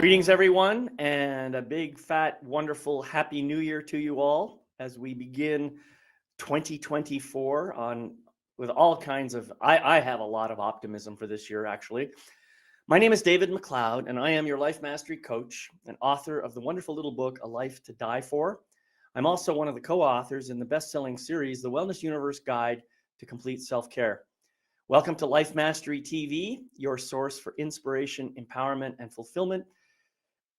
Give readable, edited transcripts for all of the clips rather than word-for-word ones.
Greetings, everyone, and a big, fat, wonderful, happy new year to you all as we begin 2024 with all kinds of. I have a lot of optimism for this year, actually. My name is David McLeod, and I am your life mastery coach and author of the wonderful little book, A Life to Die For. I'm also one of the co-authors in the best-selling series, The Wellness Universe Guide to Complete Self-Care. Welcome to Life Mastery TV, your source for inspiration, empowerment, and fulfillment.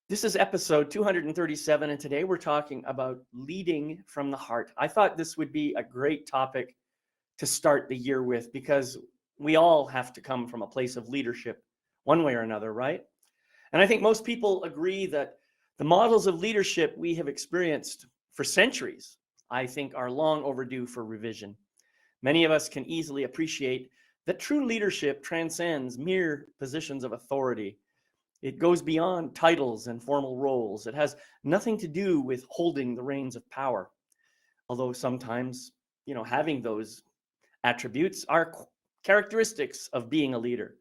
This is episode 237, and today we're talking about leading from the heart. I thought this would be a great topic to start the year with because we all have to come from a place of leadership one way or another, right? And I think most people agree that the models of leadership we have experienced for centuries, I think, are long overdue for revision. Many of us can easily appreciate that true leadership transcends mere positions of authority. It goes beyond titles and formal roles. It has nothing to do with holding the reins of power. Although sometimes, having those attributes are characteristics of being a leader.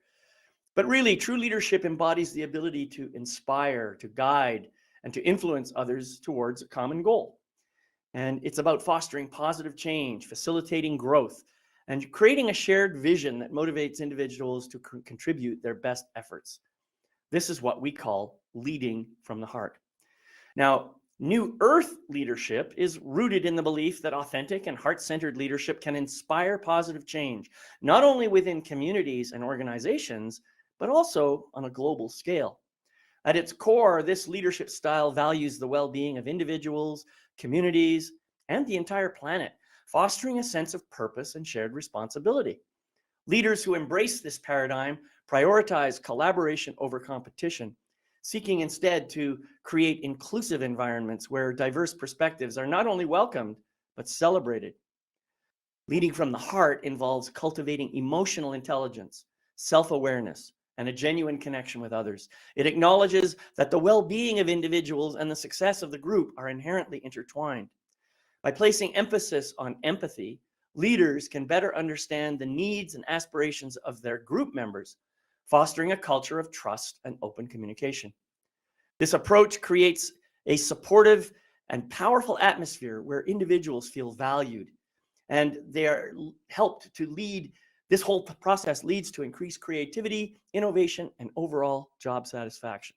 But really, true leadership embodies the ability to inspire, to guide, and to influence others towards a common goal. And it's about fostering positive change, facilitating growth, and creating a shared vision that motivates individuals to contribute their best efforts. This is what we call leading from the heart. Now, New Earth leadership is rooted in the belief that authentic and heart-centered leadership can inspire positive change, not only within communities and organizations, but also on a global scale. At its core, this leadership style values the well-being of individuals, communities, and the entire planet, fostering a sense of purpose and shared responsibility. Leaders who embrace this paradigm prioritize collaboration over competition, seeking instead to create inclusive environments where diverse perspectives are not only welcomed, but celebrated. Leading from the heart involves cultivating emotional intelligence, self-awareness, and a genuine connection with others. It acknowledges that the well-being of individuals and the success of the group are inherently intertwined. By placing emphasis on empathy, leaders can better understand the needs and aspirations of their group members, fostering a culture of trust and open communication. This approach creates a supportive and powerful atmosphere where individuals feel valued, and they are helped to lead. This whole process leads to increased creativity, innovation, and overall job satisfaction.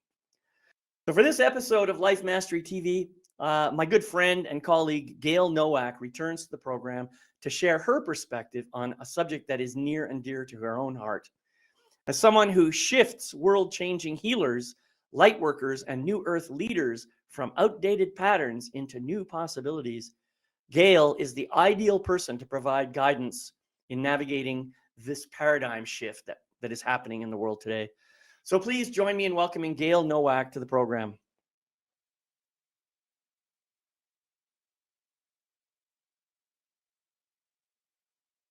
So for this episode of Life Mastery TV, my good friend and colleague Gail Nowak returns to the program to share her perspective on a subject that is near and dear to her own heart. As someone who shifts world-changing healers, light workers, and New Earth leaders from outdated patterns into new possibilities, Gail is the ideal person to provide guidance in navigating this paradigm shift that is happening in the world today. So please join me in welcoming Gail Nowak to the program.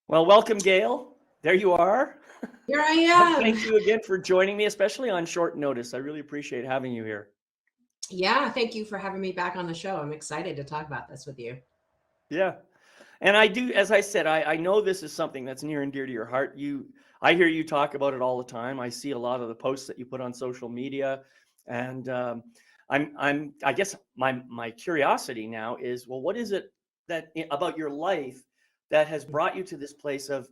Well, welcome, Gail. There you are. Here I am. Thank you again for joining me, especially on short notice. I really appreciate having you here. Yeah, thank you for having me back on the show. I'm excited to talk about this with you. Yeah. And I do, as I said, I know this is something that's near and dear to your heart. I hear you talk about it all the time. I see a lot of the posts that you put on social media, and I guess my curiosity now is, well, what is it that about your life that has brought you to this place of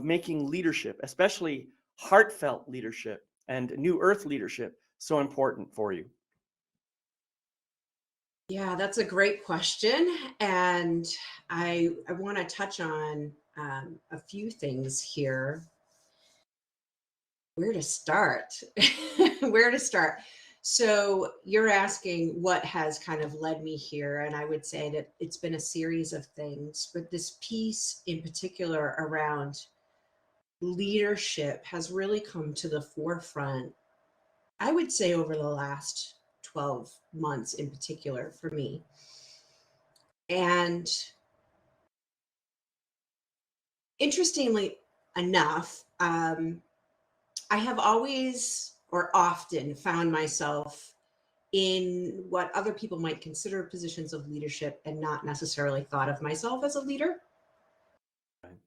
making leadership, especially heartfelt leadership and New Earth leadership, so important for you? Yeah, that's a great question. And I want to touch on a few things here. Where to start? Where to start? So you're asking what has kind of led me here. And I would say that it's been a series of things, but this piece in particular around leadership has really come to the forefront, I would say, over the last 12 months in particular for me. And interestingly enough, I have always or often found myself in what other people might consider positions of leadership and not necessarily thought of myself as a leader. Right.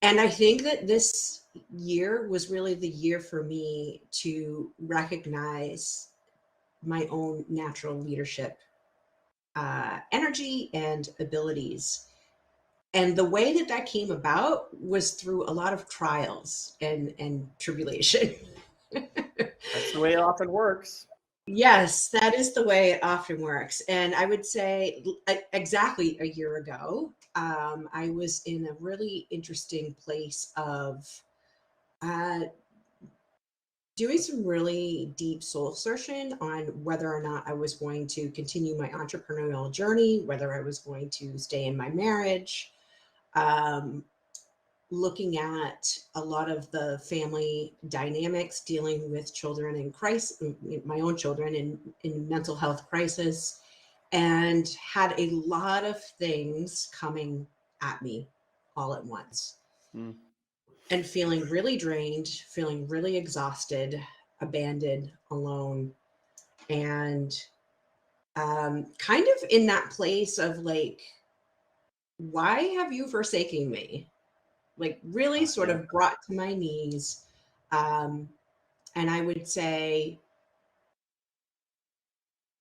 And I think that this year was really the year for me to recognize my own natural leadership energy and abilities. And the way that that came about was through a lot of trials and tribulation. That's the way it often works. Yes, that is the way it often works. And I would say exactly a year ago, I was in a really interesting place of uh, doing some really deep soul searching on whether or not I was going to continue my entrepreneurial journey, whether I was going to stay in my marriage, um, looking at a lot of the family dynamics, dealing with children in crisis, my own children in mental health crisis, and had a lot of things coming at me all at once. Mm. And feeling really drained, feeling really exhausted, abandoned, alone, and kind of in that place of like, why have you forsaken me? Like, really sort Yeah. of brought to my knees. Um, and I would say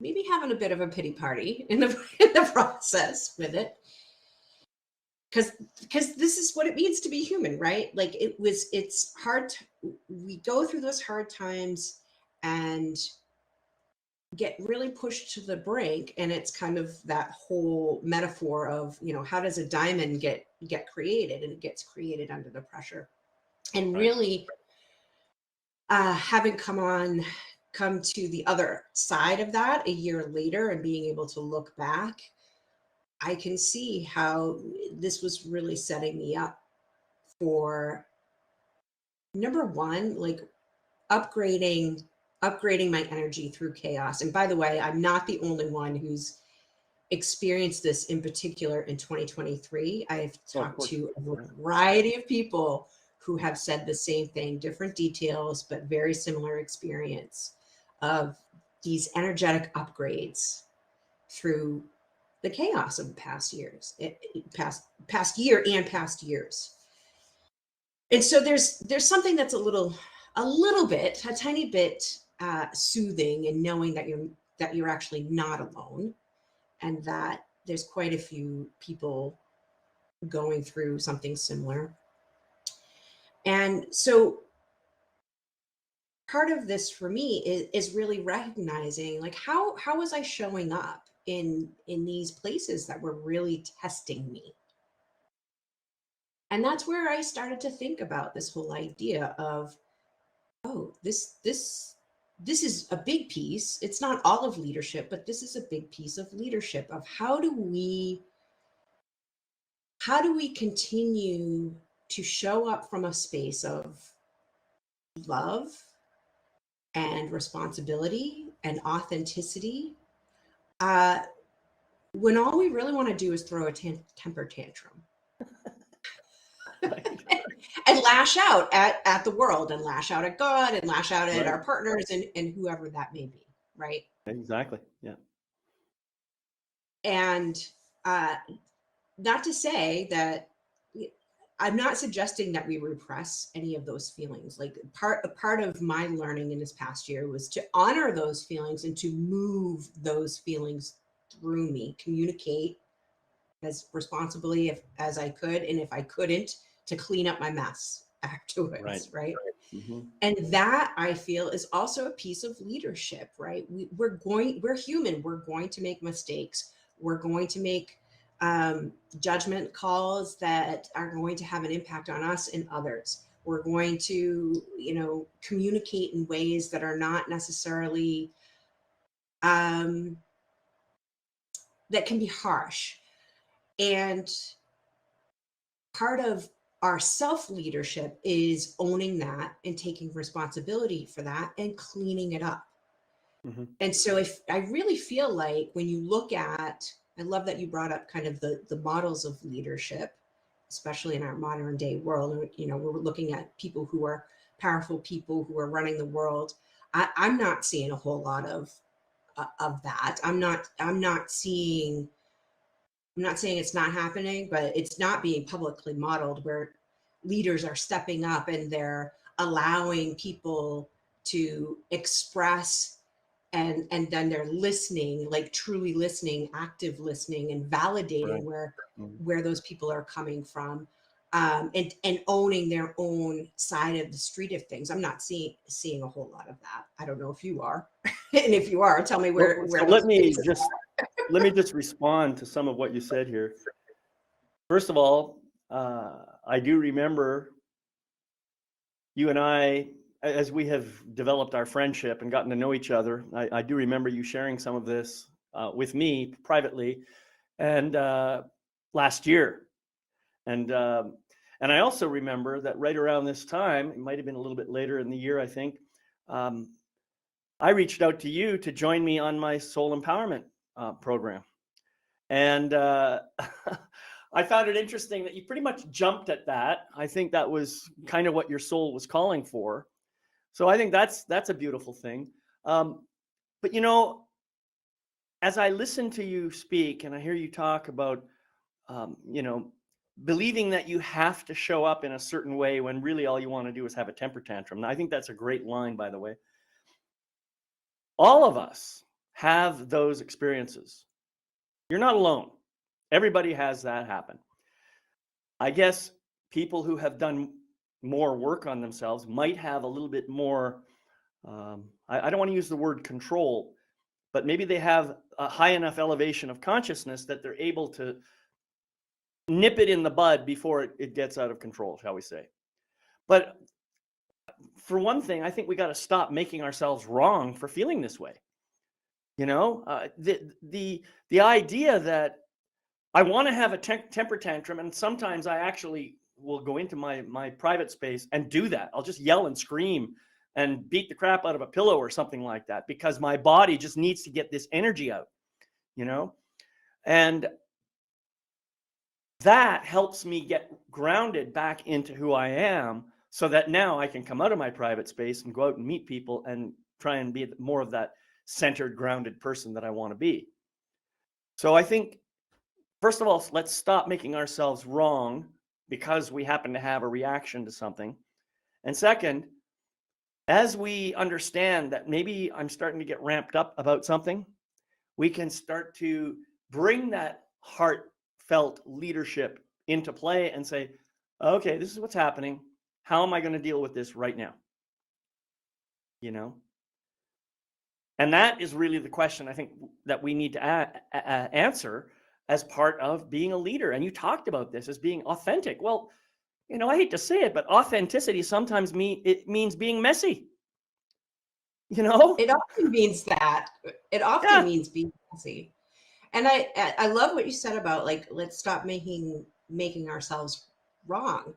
maybe having a bit of a pity party in the process with it. Because this is what it means to be human, right? Like it's hard we go through those hard times and get really pushed to the brink, and it's kind of that whole metaphor of, how does a diamond get created, and it gets created under the pressure. And Right. really having come to the other side of that a year later and being able to look back, I can see how this was really setting me up for, number one, like upgrading my energy through chaos. And by the way, I'm not the only one who's experienced this in particular in 2023. I've Oh, of talked course. to a Yeah. variety of people who have said the same thing, different details, but very similar experience of these energetic upgrades through the chaos of the past years, past year and past years. And so there's something that's a tiny bit soothing, and knowing that you're actually not alone, and that there's quite a few people going through something similar. And so part of this for me is really recognizing, like, how was I showing up in these places that were really testing me. And that's where I started to think about this whole idea of, oh, this is a big piece. It's not all of leadership, but this is a big piece of leadership, of how do we continue to show up from a space of love and responsibility and authenticity, uh, when all we really want to do is throw a temper tantrum Right. and lash out at the world, and lash out at God, and lash out at Right. our partners, and whoever that may be, right? Exactly. Yeah. And uh, not to say that I'm not suggesting that we repress any of those feelings. Like, a part of my learning in this past year was to honor those feelings and to move those feelings through me, communicate as responsibly as I could, and if I couldn't, to clean up my mess Right. afterwards, right? Mm-hmm. And that, I feel, is also a piece of leadership, right? We're human. We're going to make mistakes. We're going to make judgment calls that are going to have an impact on us and others. We're going to, communicate in ways that are not necessarily, that can be harsh. And part of our self leadership is owning that and taking responsibility for that and cleaning it up. Mm-hmm. And so, if I really feel like, when you look at, I love that you brought up kind of the models of leadership, especially in our modern day world. We're looking at people who are powerful, people who are running the world. I'm not seeing a whole lot of that. I'm not saying it's not happening, but it's not being publicly modeled, where leaders are stepping up and they're allowing people to express, and then they're listening, like truly listening, active listening, and validating Right. where those people are coming from, and owning their own side of the street of things. I'm not seeing a whole lot of that. I don't know if you are, and if you are, tell me Well, where so those spaces are. let me just respond to some of what you said here. First of all, I do remember you and I, as we have developed our friendship and gotten to know each other, I do remember you sharing some of this with me privately, and last year, and I also remember that right around this time, it might have been a little bit later in the year, I think, um, I reached out to you to join me on my soul empowerment program, and I found it interesting that you pretty much jumped at that. I think that was kind of what your soul was calling for. So I think that's a beautiful thing. But you know, as I listen to you speak and I hear you talk about, you know, believing that you have to show up in a certain way when really all you want to do is have a temper tantrum. And I think that's a great line, by the way. All of us have those experiences. You're not alone. Everybody has that happen. I guess people who have done more work on themselves might have a little bit more, I don't want to use the word control, but maybe they have a high enough elevation of consciousness that they're able to nip it in the bud before it gets out of control, shall we say. But for one thing, I think we got to stop making ourselves wrong for feeling this way. You know, the idea that I want to have a temper tantrum, and sometimes I actually will go into my private space and do that. I'll just yell and scream and beat the crap out of a pillow or something like that because my body just needs to get this energy out, you know? And that helps me get grounded back into who I am so that now I can come out of my private space and go out and meet people and try and be more of that centered, grounded person that I want to be. So I think, first of all, let's stop making ourselves wrong because we happen to have a reaction to something. And second, as we understand that maybe I'm starting to get ramped up about something, we can start to bring that heartfelt leadership into play and say, okay, this is what's happening. How am I going to deal with this right now? You know? And that is really the question I think that we need to answer as part of being a leader. And you talked about this as being authentic. Well, you know, I hate to say it, but authenticity sometimes means being messy. You know? It often means that. It often Yeah. means being messy. And I love what you said about, like, let's stop making ourselves wrong.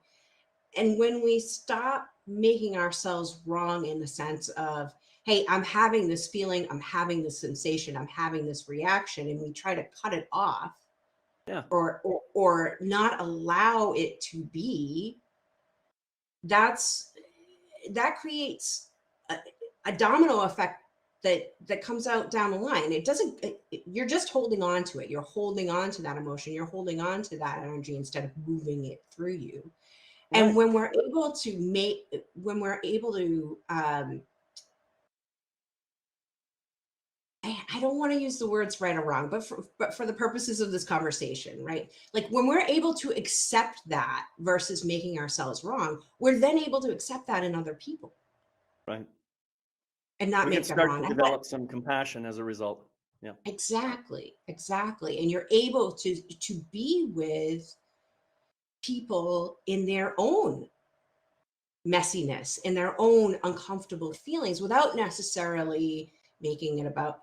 And when we stop making ourselves wrong in the sense of, hey, I'm having this feeling, I'm having this sensation, I'm having this reaction, and we try to cut it off, Yeah. or not allow it to be, that creates a domino effect that comes out down the line. It doesn't, you're just holding on to it. You're holding on to that emotion. You're holding on to that energy instead of moving it through you. And Right. when we're able to, I don't want to use the words right or wrong, but for the purposes of this conversation, right? Like, when we're able to accept that versus making ourselves wrong, we're then able to accept that in other people Right. and not We can make them start wrong. to develop some compassion as a result. Yeah. Exactly. And you're able to be with people in their own messiness, in their own uncomfortable feelings, without necessarily making it about,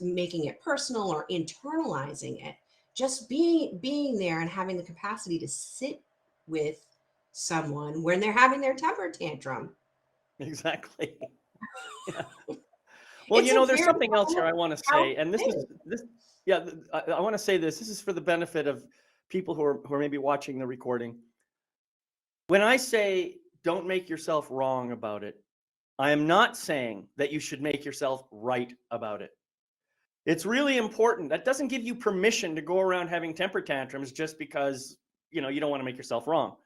making it personal or internalizing it. Just being there and having the capacity to sit with someone when they're having their temper tantrum. Exactly. Yeah. Well, It's you a know, there's very something else here I want to say, and powerful thing. yeah, I want to say this. This is for the benefit of people who are maybe watching the recording. When I say don't make yourself wrong about it, I am not saying that you should make yourself right about it. It's really important. That doesn't give you permission to go around having temper tantrums just because, you know, you don't want to make yourself wrong.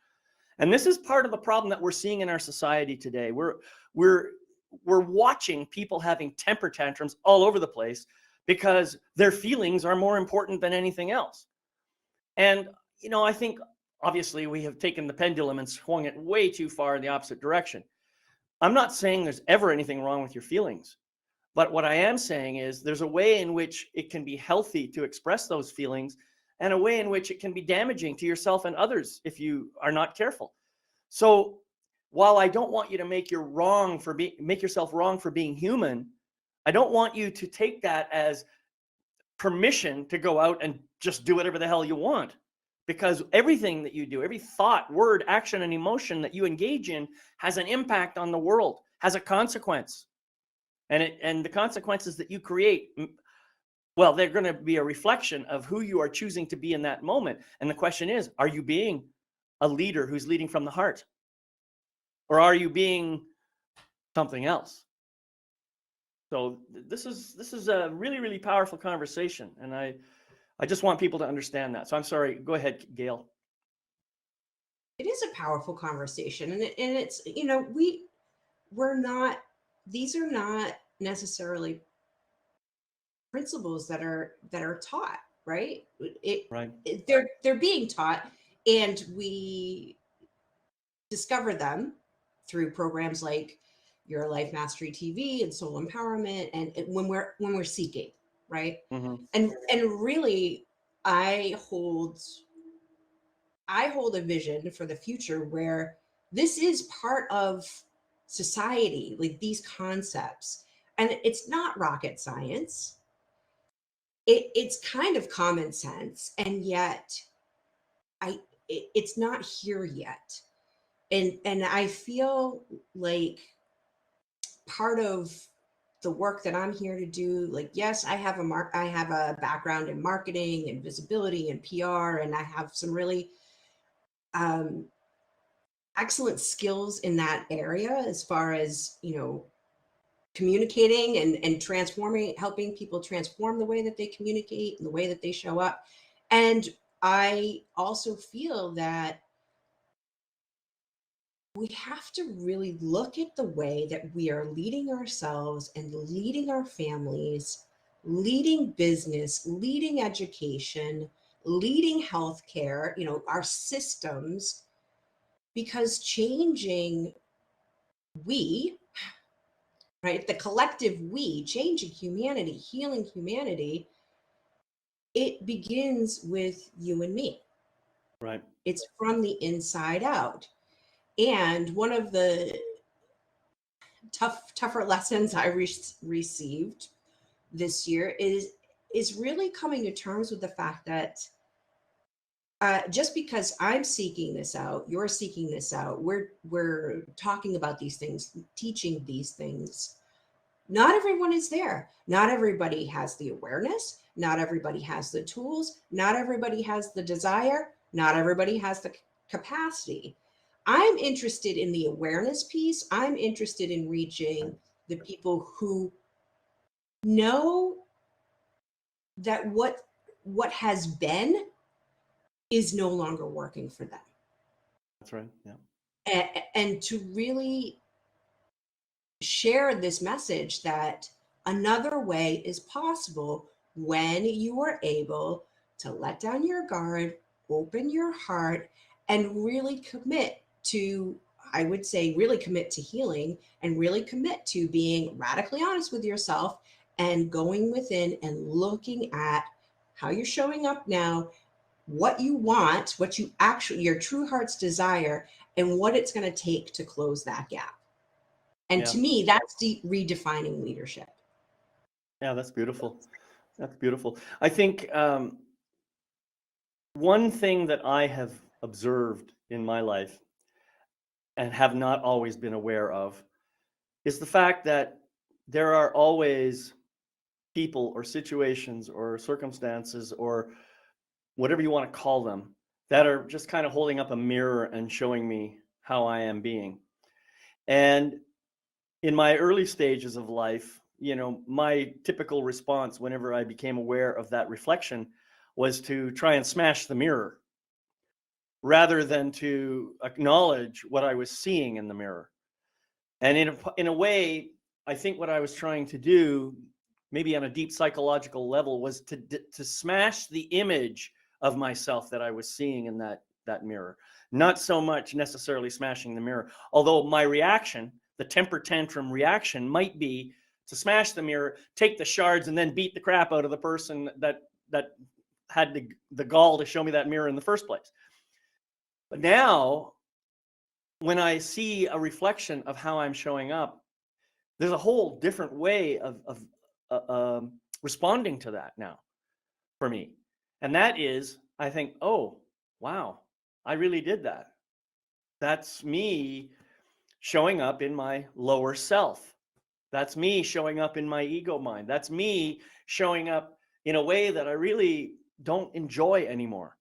And this is part of the problem that we're seeing in our society today. We're watching people having temper tantrums all over the place because their feelings are more important than anything else. And I think obviously we have taken the pendulum and swung it way too far in the opposite direction. I'm not saying there's ever anything wrong with your feelings, but what I am saying is there's a way in which it can be healthy to express those feelings, and a way in which it can be damaging to yourself and others if you are not careful. So while I don't want you to make yourself wrong for being human, I don't want you to take that as permission to go out and just do whatever the hell you want. Because everything that you do, every thought, word, action, and emotion that you engage in has an impact on the world, has a consequence. And the consequences that you create, well, they're going to be a reflection of who you are choosing to be in that moment. And the question is, are you being a leader who's leading from the heart? Or are you being something else? So this is a really, really powerful conversation. And I just want people to understand that. So I'm sorry. Go ahead, Gail. It is a powerful conversation, and it's these are not necessarily principles that are taught, right? Right. They're being taught, and we discover them through programs like Your Life Mastery TV and Soul Empowerment, and when we're seeking, right? Mm-hmm. And really, I hold a vision for the future where this is part of society, like these concepts. And it's not rocket science. It's kind of common sense, and yet it's not here yet. And I feel like part of the work that I'm here to do, like, yes, I have a background in marketing and visibility and PR, and I have some really excellent skills in that area as far as communicating and transforming, helping people transform the way that they communicate and the way that they show up. And I also feel that we have to really look at the way that we are leading ourselves and leading our families, leading business, leading education, leading healthcare, our systems, because changing we, right, the collective we, changing humanity, healing humanity, it begins with you and me. Right. It's from the inside out. And one of the tougher lessons I received this year is really coming to terms with the fact that just because I'm seeking this out, you're seeking this out, we're talking about these things, teaching these things. Not everyone is there. Not everybody has the awareness. Not everybody has the tools. Not everybody has the desire. Not everybody has the capacity. I'm interested in the awareness piece. I'm interested in reaching the people who know that what has been is no longer working for them. That's right. Yeah. And to really share this message that another way is possible when you are able to let down your guard, open your heart, and really commit to, I would say, really commit to healing, and really commit to being radically honest with yourself and going within and looking at how you're showing up now, what you want, what you actually, your true heart's desire, and what it's going to take to close that gap. And to me, that's redefining leadership. Yeah, that's beautiful. That's beautiful. I think one thing that I have observed in my life and have not always been aware of is the fact that there are always people or situations or circumstances or whatever you want to call them that are just kind of holding up a mirror and showing me how I am being. And in my early stages of life, my typical response whenever I became aware of that reflection was to try and smash the mirror. rather than to acknowledge what I was seeing in the mirror. And in a way, I think what I was trying to do, maybe on a deep psychological level, was to smash the image of myself that I was seeing in that mirror. Not so much necessarily smashing the mirror, although my reaction, the temper tantrum reaction, might be to smash the mirror, take the shards, and then beat the crap out of the person that had the gall to show me that mirror in the first place. But now, when I see a reflection of how I'm showing up, there's a whole different way of responding to that now for me. And that is, I think, oh, wow, I really did that. That's me showing up in my lower self. That's me showing up in my ego mind. That's me showing up in a way that I really don't enjoy anymore.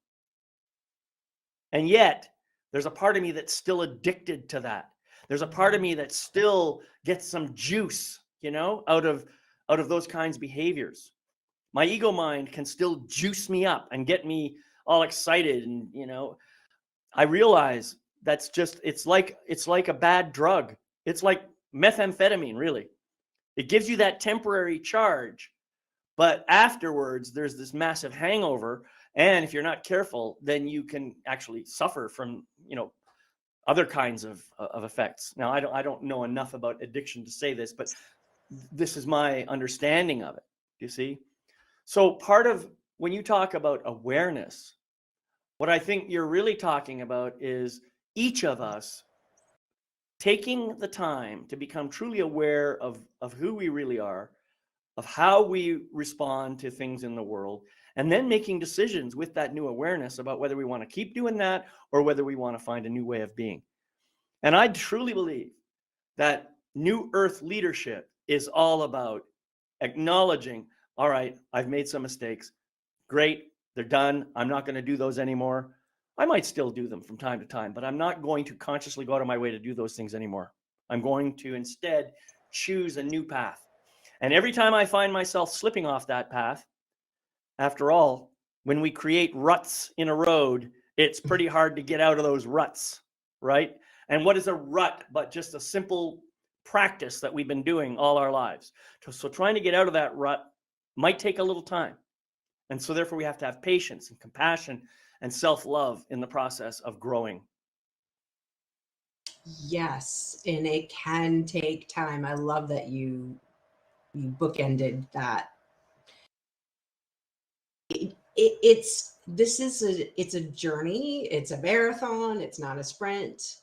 And yet, there's a part of me that's still addicted to that. There's a part of me that still gets some juice, out of those kinds of behaviors. My ego mind can still juice me up and get me all excited. And, I realize that's just, it's like a bad drug. It's like methamphetamine, really. It gives you that temporary charge, but afterwards there's this massive hangover. And if you're not careful, then you can actually suffer from, other kinds of effects. Now, I don't know enough about addiction to say this, but this is my understanding of it. You see? So part of when you talk about awareness, what I think you're really talking about is each of us taking the time to become truly aware of who we really are, of how we respond to things in the world, and then making decisions with that new awareness about whether we want to keep doing that or whether we want to find a new way of being. And I truly believe that New Earth leadership is all about acknowledging, all right, I've made some mistakes. Great, they're done. I'm not going to do those anymore. I might still do them from time to time, but I'm not going to consciously go out of my way to do those things anymore. I'm going to instead choose a new path. And every time I find myself slipping off that path, after all, when we create ruts in a road, it's pretty hard to get out of those ruts, right? And what is a rut but just a simple practice that we've been doing all our lives? So trying to get out of that rut might take a little time. And so therefore we have to have patience and compassion and self-love in the process of growing. Yes, and it can take time. I love that you bookended that. It's a journey. It's a marathon. It's not a sprint.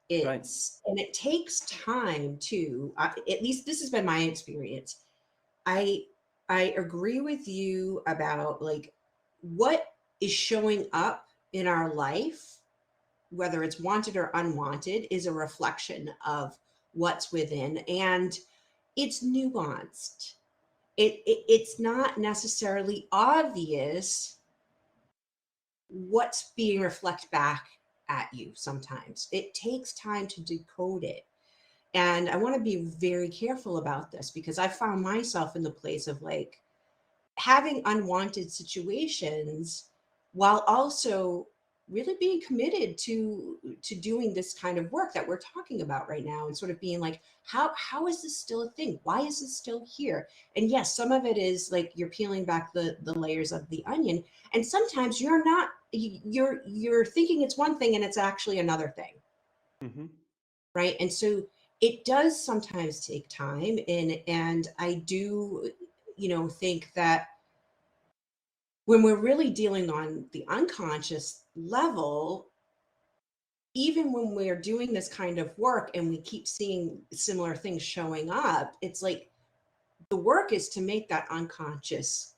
Right. And it takes time too. At least this has been my experience. I agree with you about like what is showing up in our life, whether it's wanted or unwanted, is a reflection of what's within, and it's nuanced. It's not necessarily obvious what's being reflected back at you. Sometimes it takes time to decode it. And I want to be very careful about this because I found myself in the place of like having unwanted situations while also really being committed to doing this kind of work that we're talking about right now, and sort of being like, how is this still a thing? Why is this still here? And yes, some of it is like you're peeling back the layers of the onion, and sometimes you're not, you're thinking it's one thing and it's actually another thing. Mm-hmm. Right. And so it does sometimes take time, and I do, think that when we're really dealing on the unconscious level, even when we're doing this kind of work and we keep seeing similar things showing up, it's like the work is to make that unconscious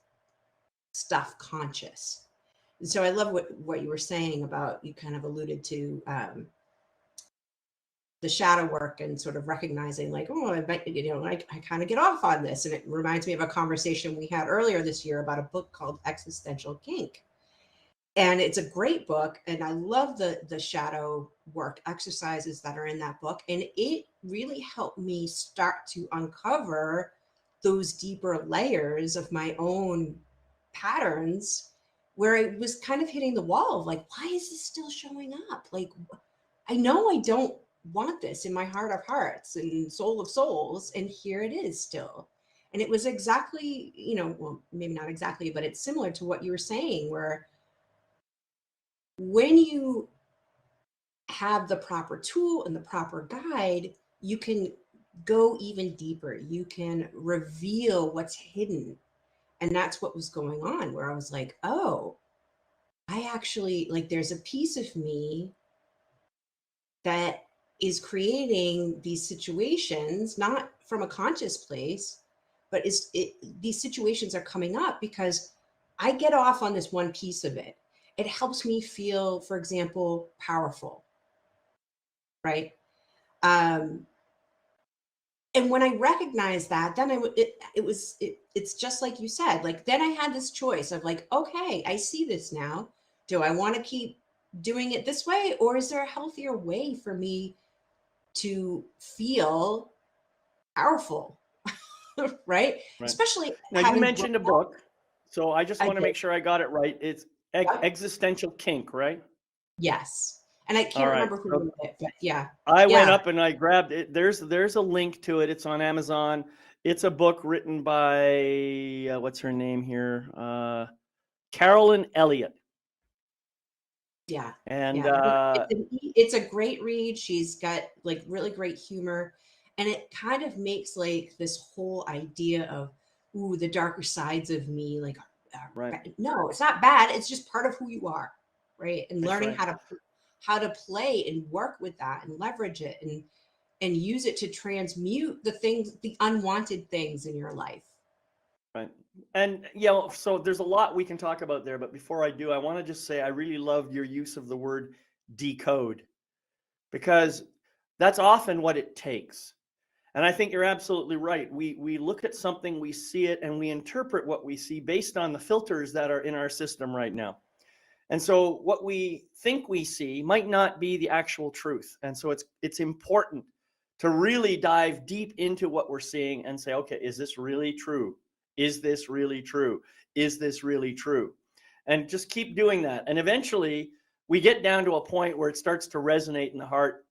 stuff conscious. And so I love what you were saying about, you kind of alluded to the shadow work and sort of recognizing like, oh, I kind of get off on this. And it reminds me of a conversation we had earlier this year about a book called Existential Kink. And it's a great book. And I love the shadow work exercises that are in that book. And it really helped me start to uncover those deeper layers of my own patterns where I was kind of hitting the wall of like, why is this still showing up? Like, I know I don't want this in my heart of hearts and soul of souls. And here it is still. And it was exactly, well, maybe not exactly, but it's similar to what you were saying, where when you have the proper tool and the proper guide, you can go even deeper. You can reveal what's hidden. And that's what was going on, where I was like, oh, I actually, like, there's a piece of me that is creating these situations, not from a conscious place, but these situations are coming up because I get off on this one piece of it. It helps me feel, for example, powerful, right? Um, and when I recognized that, then it's just like you said, like, then I had this choice of like, okay, I see this now. Do I want to keep doing it this way, or is there a healthier way for me to feel powerful? Right? Right. Especially Now, you having grown mentioned a up. book, so I just I want to did. make sure I got it right. It's Yep. Existential Kink, right? Yes. And I All can't right. remember who So wrote it, but yeah. I went Yeah. up and I grabbed it. There's a link to it. It's on Amazon. It's a book written by what's her name here? Carolyn Elliott. Yeah. And Yeah. It's a great read. She's got like really great humor. And it kind of makes like this whole idea of, ooh, the darker sides of me, like, right, no, it's not bad. It's just part of who you are. Right. And that's learning right. how to play and work with that and leverage it and use it to transmute the unwanted things in your life. Right. And so there's a lot we can talk about there, but before I do, I want to just say I really loved your use of the word decode, because that's often what it takes. And I think you're absolutely right. We look at something, we see it, and we interpret what we see based on the filters that are in our system right now. And so what we think we see might not be the actual truth. And so it's important to really dive deep into what we're seeing and say, okay, is this really true? Is this really true? Is this really true? And just keep doing that. And eventually we get down to a point where it starts to resonate in the heart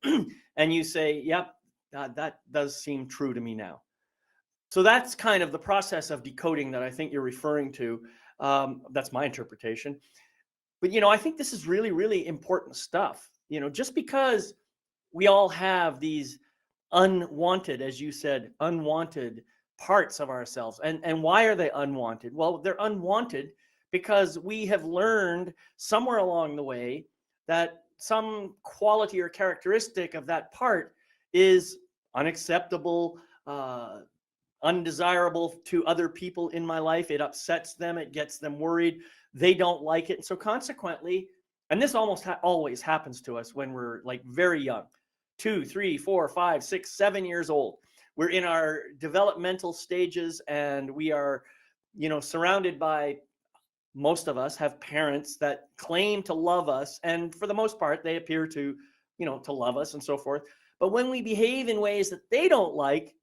and you say, yep, that does seem true to me now. So that's kind of the process of decoding that I think you're referring to. That's my interpretation. But I think this is really, really important stuff. Just because we all have these unwanted, as you said, unwanted parts of ourselves. And why are they unwanted? Well, they're unwanted because we have learned somewhere along the way that some quality or characteristic of that part is unacceptable, undesirable to other people in my life. It upsets them. It gets them worried. They don't like it. And so consequently, and this almost always happens to us when we're like very young, 2, 3, 4, 5, 6, 7 years old. We're in our developmental stages and we are, surrounded by, most of us have parents that claim to love us. And for the most part, they appear to love us and so forth. But when we behave in ways that they don't like,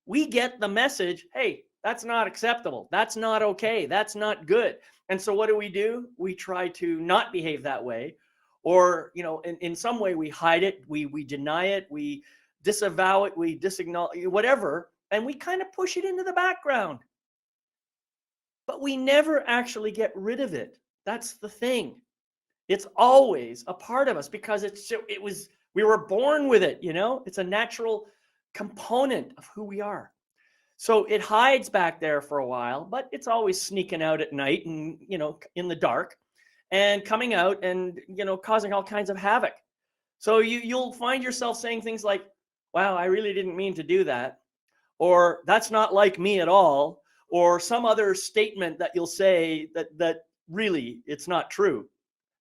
we get the message, hey, that's not acceptable. That's not okay. That's not good. And so what do? We try to not behave that way. Or, in some way we hide it, we deny it, we disavow it, we disacknowledge, whatever, and we kind of push it into the background. But we never actually get rid of it. That's the thing. It's always a part of us because we were born with it, It's a natural component of who we are. So it hides back there for a while, but it's always sneaking out at night and, in the dark and coming out and, causing all kinds of havoc. So you'll find yourself saying things like, wow, I really didn't mean to do that. Or that's not like me at all. Or some other statement that you'll say that really it's not true.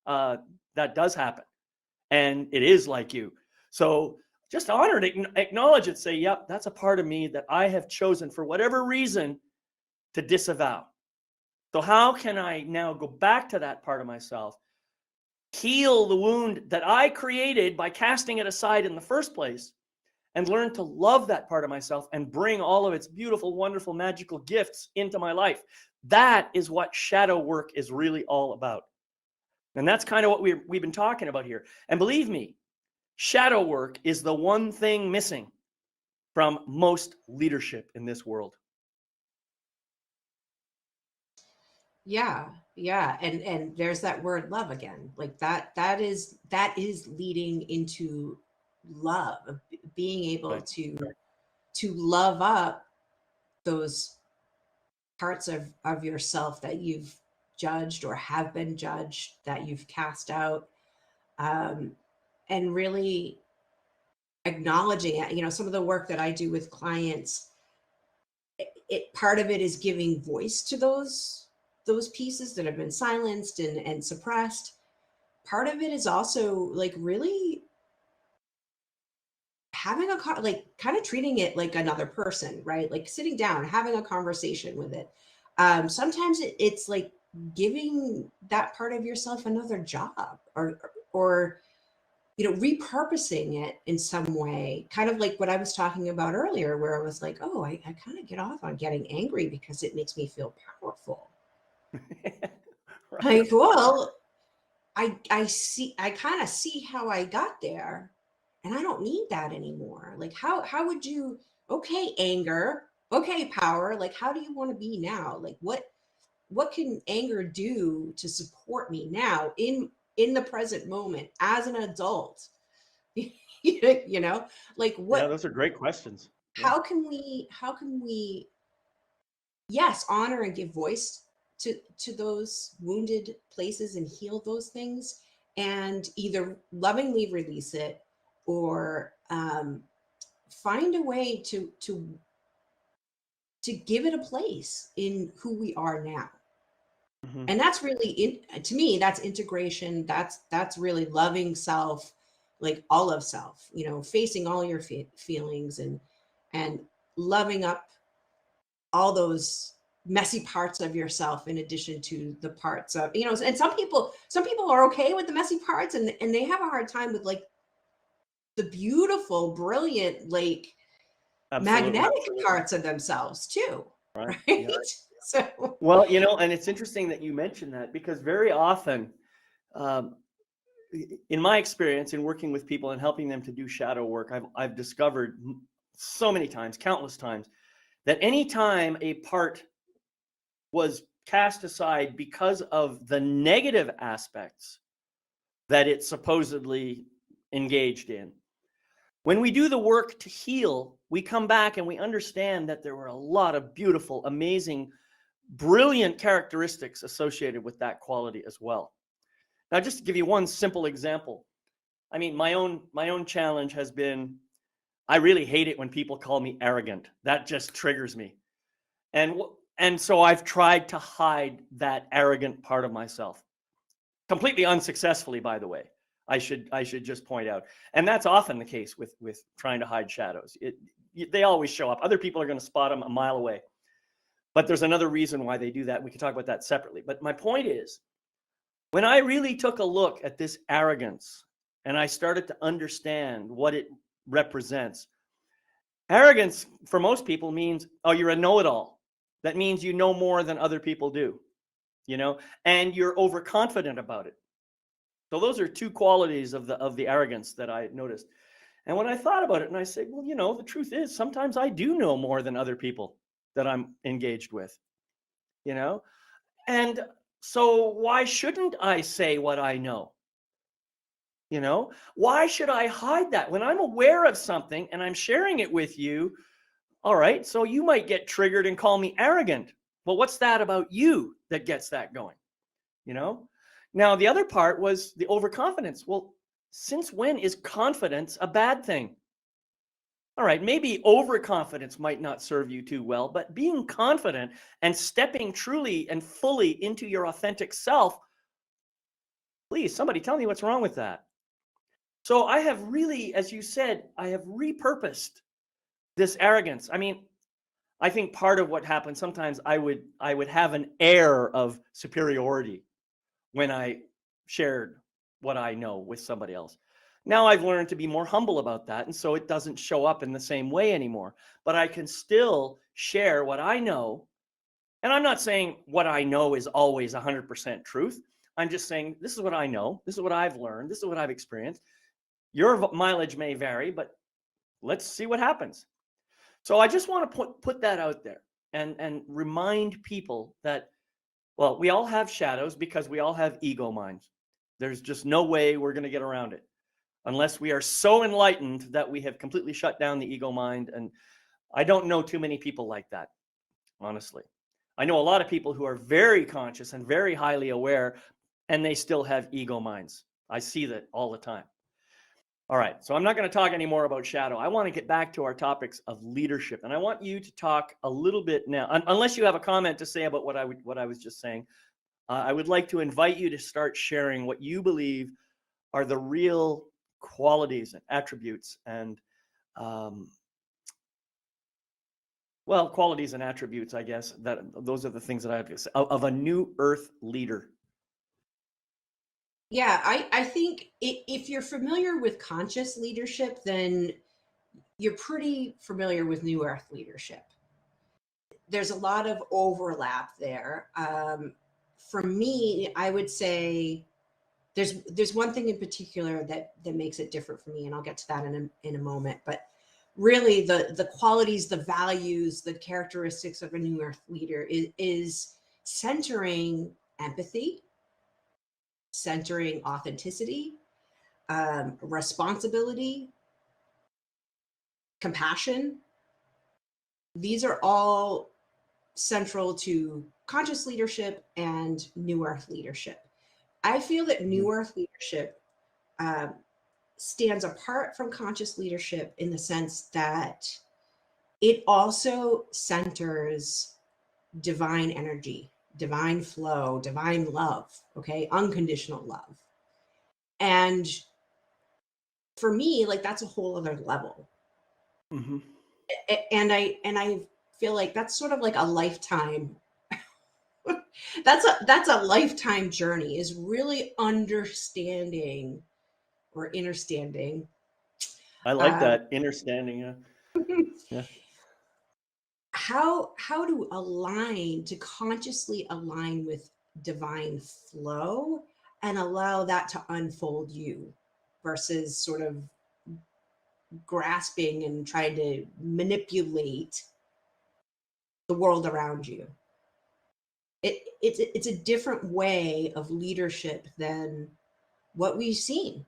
That does happen. And it is like you. So just honor it, acknowledge it, say, yep, that's a part of me that I have chosen for whatever reason to disavow. So how can I now go back to that part of myself, heal the wound that I created by casting it aside in the first place, and learn to love that part of myself and bring all of its beautiful, wonderful, magical gifts into my life? That is what shadow work is really all about. And that's kind of what we've been talking about here. And believe me, shadow work is the one thing missing from most leadership in this world. Yeah, yeah, and there's that word love again. Like that is leading into love, of being able Right. to love up those parts of yourself that you've judged or have been judged, that you've cast out, um, and really acknowledging it. Some of the work that I do with clients, it part of it is giving voice to those pieces that have been silenced and suppressed. Part of it is also like really having like kind of treating it like another person, right? Like sitting down, having a conversation with it. Sometimes it's like giving that part of yourself another job, or repurposing it in some way, kind of like what I was talking about earlier, where I was like, oh, I kind of get off on getting angry because it makes me feel powerful. Like, Right. well, I kind of see how I got there, and I don't need that anymore. Like, how would you, okay, anger, okay, power, like how do you want to be now? Like what can anger do to support me now in the present moment as an adult? you know, like Yeah, what those are great questions. Yeah. how can we yes, honor and give voice to those wounded places and heal those things, and either lovingly release it, or find a way to give it a place in who we are now. Mhm. And that's really, to me, that's integration. That's really loving self, like all of self, facing all your feelings, and loving up all those messy parts of yourself, in addition to the parts of, and some people are okay with the messy parts, and they have a hard time with like the beautiful, brilliant, like Absolutely. magnetic parts of themselves too. Right. Right. Yeah. So Well, and it's interesting that you mentioned that, because very often, um, in my experience in working with people and helping them to do shadow work, I've discovered so many times, countless times, that anytime a part was cast aside because of the negative aspects that it supposedly engaged in, when we do the work to heal, we come back and we understand that there were a lot of beautiful, amazing, brilliant characteristics associated with that quality as well. Now, just to give you one simple example, I mean, my own challenge has been, I really hate it when people call me arrogant. That just triggers me. And and so I've tried to hide that arrogant part of myself, completely unsuccessfully, by the way. I should just point out. And that's often the case with trying to hide shadows. They always show up. Other people are going to spot them a mile away. But there's another reason why they do that. We can talk about that separately. But my point is, when I really took a look at this arrogance and I started to understand what it represents, arrogance for most people means, oh, you're a know-it-all. That means you know more than other people do, and you're overconfident about it. So those are two qualities of the arrogance that I noticed. And when I thought about it, and I said, well, the truth is sometimes I do know more than other people that I'm engaged with, you know? And so why shouldn't I say what I know? Why should I hide that when I'm aware of something and I'm sharing it with you? All right, so you might get triggered and call me arrogant. Well, what's that about you that gets that going? You know? Now, the other part was the overconfidence. Well, since when is confidence a bad thing? All right, maybe overconfidence might not serve you too well, but being confident and stepping truly and fully into your authentic self, please, somebody tell me what's wrong with that. So I have really, as you said, I have repurposed this arrogance. I mean, I think part of what happened, sometimes I would have an air of superiority when I shared what I know with somebody else. Now I've learned to be more humble about that, and so it doesn't show up in the same way anymore. But I can still share what I know And I'm not saying what I know is always 100% truth. I'm just saying this is what I know. This is what I've learned. This is what I've experienced. Your mileage may vary, but let's see what happens. So I just want to put that out there and remind people that, well, we all have shadows because we all have ego minds. There's just no way we're going to get around it unless we are so enlightened that we have completely shut down the ego mind. And I don't know too many people like that, honestly. I know a lot of people who are very conscious and very highly aware, and they still have ego minds. I see that all the time. All right, so I'm not going to talk anymore about shadow. I want to get back to our topics of leadership, and I want you to talk a little bit now, unless you have a comment to say about what I was just saying. I would like to invite you to start sharing what you believe are the real qualities and attributes and qualities and attributes, I guess, that those are the things that I have to say of a new earth leader. Yeah, I think if you're familiar with conscious leadership, then you're pretty familiar with New Earth leadership. There's a lot of overlap there. For me, I would say there's one thing in particular that makes it different for me, and I'll get to that in a moment. But really, the qualities, the values, the characteristics of a New Earth leader is centering empathy, centering authenticity, responsibility, compassion. These are all central to conscious leadership and New Earth leadership. I feel that New Earth leadership stands apart from conscious leadership in the sense that it also centers divine energy, divine flow, divine love, okay, unconditional love. And for me, like, that's a whole other level. Mm-hmm. And I feel like that's sort of like a lifetime that's a lifetime journey, is really understanding or understanding. I like that understanding. Yeah. How to align, to consciously align with divine flow and allow that to unfold you versus sort of grasping and trying to manipulate the world around you. It's a different way of leadership than what we've seen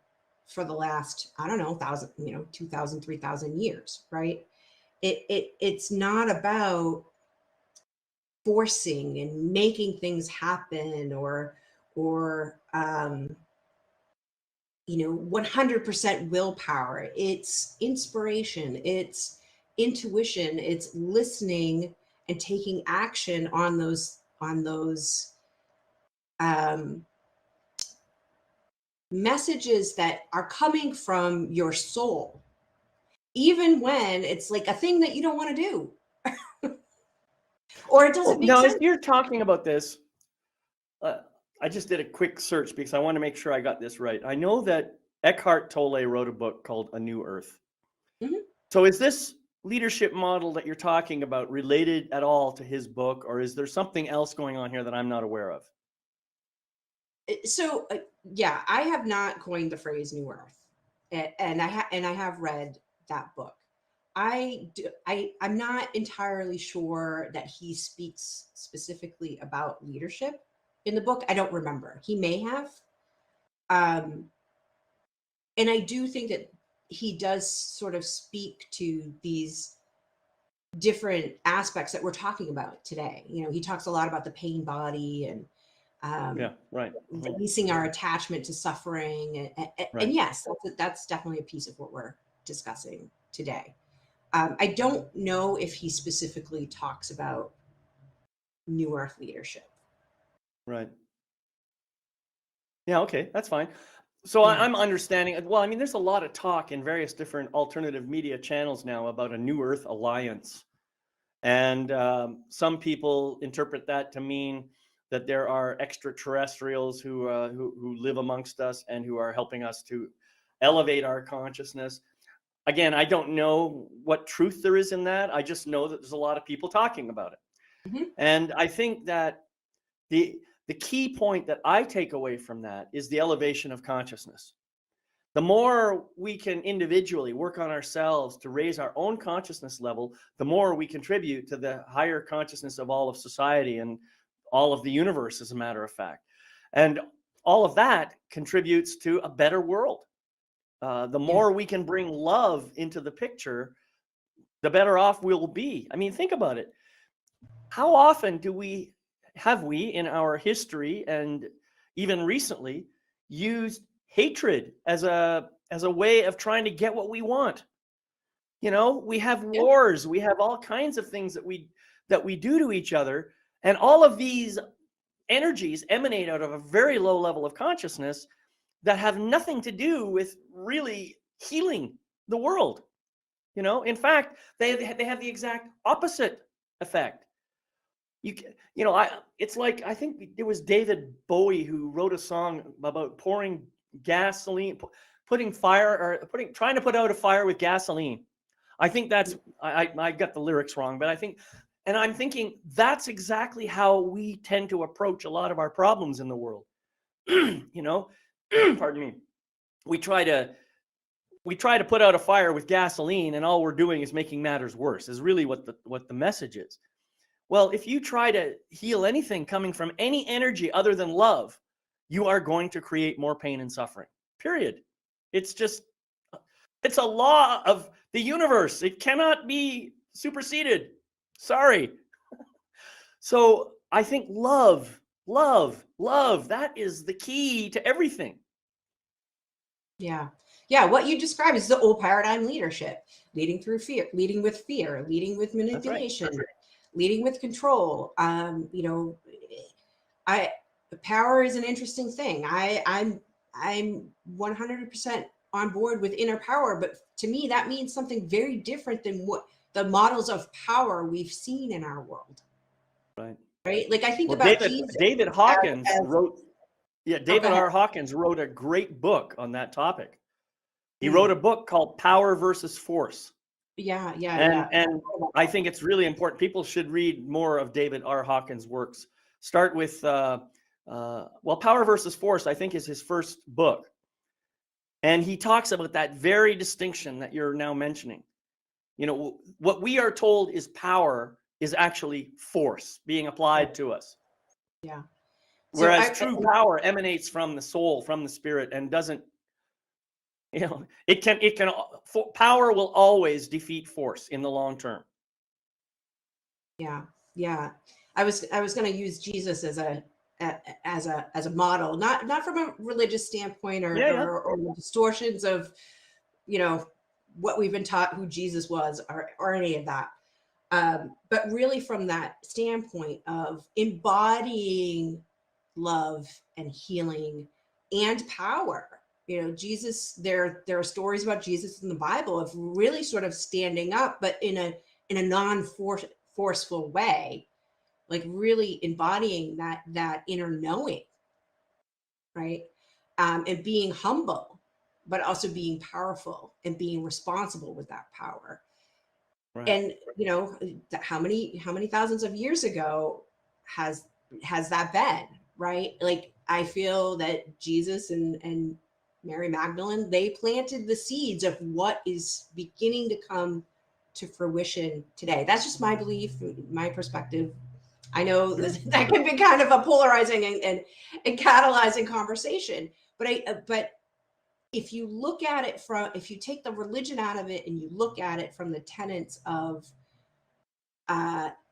for the last, I don't know, 2,000, 3,000 years, right? It's not about forcing and making things happen or 100% willpower. It's inspiration, it's intuition, it's listening and taking action on those messages that are coming from your soul, even when it's like a thing that you don't want to do or it doesn't make Now, sense. as you're talking about this, I just did a quick search because I want to make sure I got this right. I know that Eckhart Tolle wrote a book called A New Earth. Mm-hmm. So is this leadership model that you're talking about related at all to his book, or is there something else going on here that I'm not aware of? So yeah, I have not coined the phrase New Earth, and I have read that book. I'm not entirely sure that he speaks specifically about leadership in the book. I don't remember. He may have. And I do think that he does sort of speak to these different aspects that we're talking about today. He talks a lot about the pain body and Yeah, right. releasing our attachment to suffering. And yes, that's definitely a piece of what we're discussing today. I don't know if he specifically talks about New Earth leadership. Right. Yeah, okay, that's fine. So Yeah. I'm understanding. Well, I mean, there's a lot of talk in various different alternative media channels now about a New Earth alliance. And some people interpret that to mean that there are extraterrestrials who live amongst us and who are helping us to elevate our consciousness. Again, I don't know what truth there is in that. I just know that there's a lot of people talking about it. Mhm. And I think that the key point that I take away from that is the elevation of consciousness. The more we can individually work on ourselves to raise our own consciousness level, the more we contribute to the higher consciousness of all of society and all of the universe, as a matter of fact. And all of that contributes to a better world. The Yeah. more we can bring love into the picture, the better off we'll be. I mean, think about it. How often have we in our history and even recently used hatred as a way of trying to get what we want? You know, we have Yeah. wars, we have all kinds of things that we do to each other, and all of these energies emanate out of a very low level of consciousness that have nothing to do with really healing the world. You know, in fact, they have the exact opposite effect. You know, it's like, I think it was David Bowie who wrote a song about pouring gasoline, putting fire, or trying to put out a fire with gasoline. I think that's, I got the lyrics wrong, but I think, and I'm thinking that's exactly how we tend to approach a lot of our problems in the world. You know, pardon me. We try to put out a fire with gasoline, and all we're doing is making matters worse. Is really what the message is. Well, if you try to heal anything coming from any energy other than love, you are going to create more pain and suffering. Period. It's just, it's a law of the universe. It cannot be superseded. Sorry. So I think love, that is the key to everything. Yeah. Yeah. What you describe is the old paradigm leadership, leading through fear, leading with That's right. manipulation, leading with control. I power is an interesting thing. I'm 100% on board with inner power, but to me that means something very different than what the models of power we've seen in our world. Right. Right? Like I think Well, about Jesus David Hawkins as wrote, yeah, oh, go David ahead. R. Hawkins wrote a great book on that topic. He wrote Mm. a book called Power versus Force. Yeah, yeah, And yeah. I think it's really important. People should read more of David R. Hawkins' works. Start with well, Power versus Force, I think, is his first book. And he talks about that very distinction that you're now mentioning. You know, what we are told is power is actually force being applied to us. Yeah. So Whereas true power emanates from the soul, from the spirit, and doesn't, you know, power will always defeat force in the long term. yeah, yeah. I was going to use Jesus as a model, not from a religious standpoint Yeah, yeah. or the distortions of you know what we've been taught who Jesus was or any of that. But really from that standpoint of embodying love and healing and power. You know, Jesus, there are stories about Jesus in the Bible of really sort of standing up, but in a non-forceful way, like really embodying that inner knowing, right? And being humble, but also being powerful and being responsible with that power. Right. And you know, how many thousands of years ago has has that been, right? Like I feel that Jesus and Mary Magdalene, they planted the seeds of what is beginning to come to fruition today. That's just my belief, my perspective. I know that can be kind of a polarizing and catalyzing conversation, but if you look at it from, if you take the religion out of it and you look at it from the tenets of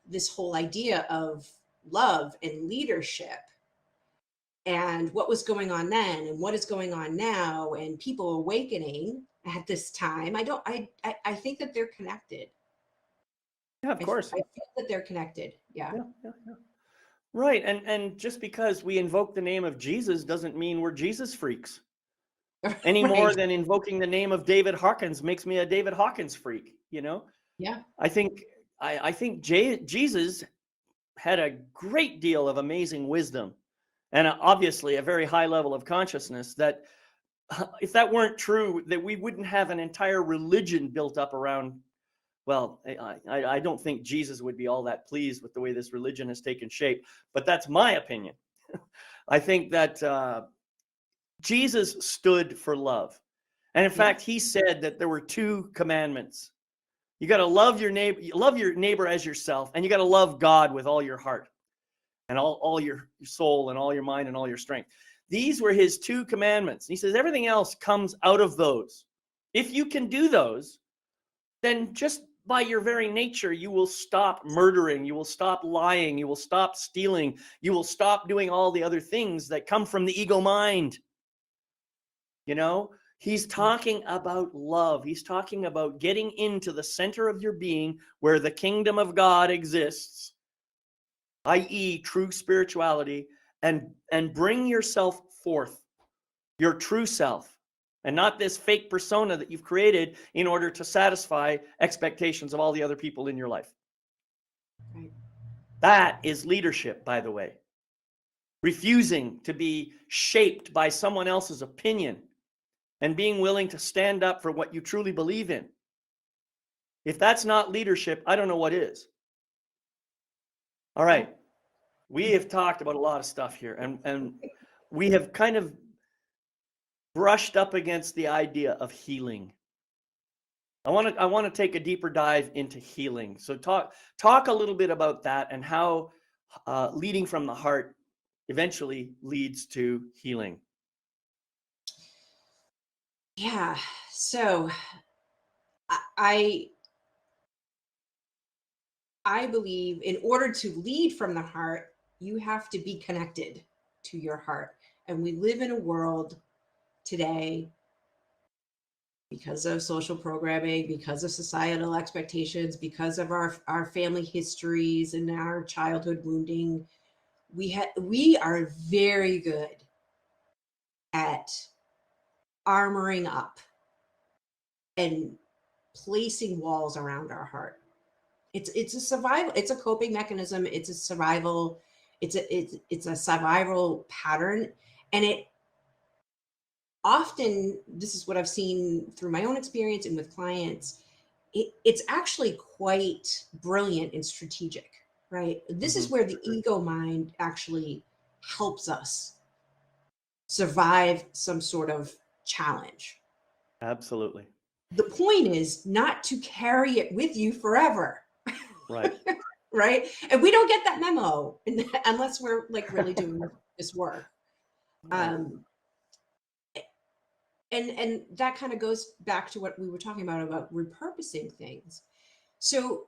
this whole idea of love and leadership and what was going on then and what is going on now and people awakening at this time, I think that they're connected. Yeah, of course. I feel that they're connected. Yeah. Yeah, yeah, yeah. Right. And just because we invoke the name of Jesus doesn't mean we're Jesus freaks. Any more Right. than invoking the name of David Hawkins makes me a David Hawkins freak, you know? Yeah. I think Jesus had a great deal of amazing wisdom and obviously a very high level of consciousness that if that weren't true, that we wouldn't have an entire religion built up around Well, I don't think Jesus would be all that pleased with the way this religion has taken shape, but that's my opinion. I think that Jesus stood for love. And in Yeah. fact, he said that there were two commandments. You got to love your neighbor as yourself, and you got to love God with all your heart and all your soul and all your mind and all your strength. These were his two commandments. He says everything else comes out of those. If you can do those, then just by your very nature, you will stop murdering, you will stop lying, you will stop stealing, you will stop doing all the other things that come from the ego mind. You know, he's talking about love. He's talking about getting into the center of your being where the kingdom of God exists, i.e., true spirituality, and bring yourself forth, your true self, and not this fake persona that you've created in order to satisfy expectations of all the other people in your life. Right. That is leadership, by the way. Refusing to be shaped by someone else's opinion and being willing to stand up for what you truly believe in. If that's not leadership, I don't know what is. All right. We have talked about a lot of stuff here, and we have kind of brushed up against the idea of healing. I want to take a deeper dive into healing. So talk a little bit about that and how leading from the heart eventually leads to healing. Yeah. So I I believe in order to lead from the heart, you have to be connected to your heart. And we live in a world today, because of social programming, because of societal expectations, because of our family histories and our childhood wounding, we are very good at armoring up and placing walls around our heart. It's a survival, it's a coping mechanism, it's a survival, it's a survival pattern. And it often, this is what I've seen through my own experience and with clients, it's actually quite brilliant and strategic, right? This is where the ego mind actually helps us survive some sort of challenge. Absolutely. The point is not to carry it with you forever. Right. Right. And we don't get that memo unless we're like really doing this work. Right. And that kind of goes back to what we were talking about repurposing things. So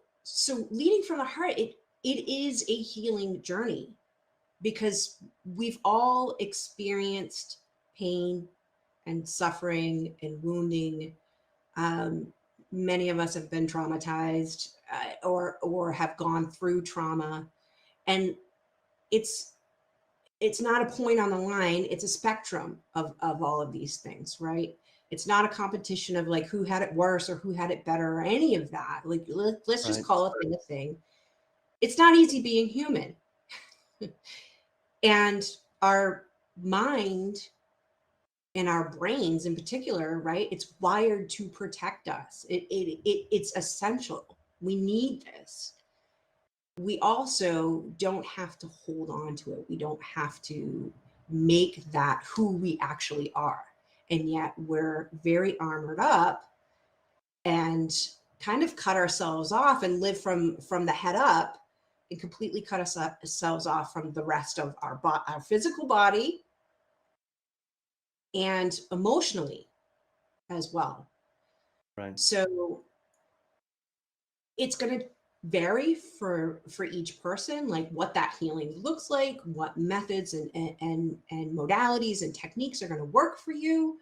leading from the heart, it is a healing journey, because we've all experienced pain and suffering and wounding. Many of us have been traumatized, or have gone through trauma, and it's not a point on the line, it's a spectrum of all of these things, right? It's not a competition of like who had it worse or who had it better or any of that. Like let's just call a thing a thing. It's not easy being human. And our mind and our brains in particular, right, it's wired to protect us. It's essential, we need this. We also don't have to hold on to it. We don't have to make that who we actually are. And yet we're very armored up and kind of cut ourselves off and live from the head up, and completely cut ourselves off from the rest of our physical body and emotionally as well. Right. So it's going to vary for each person, like what that healing looks like, what methods and modalities and techniques are going to work for you,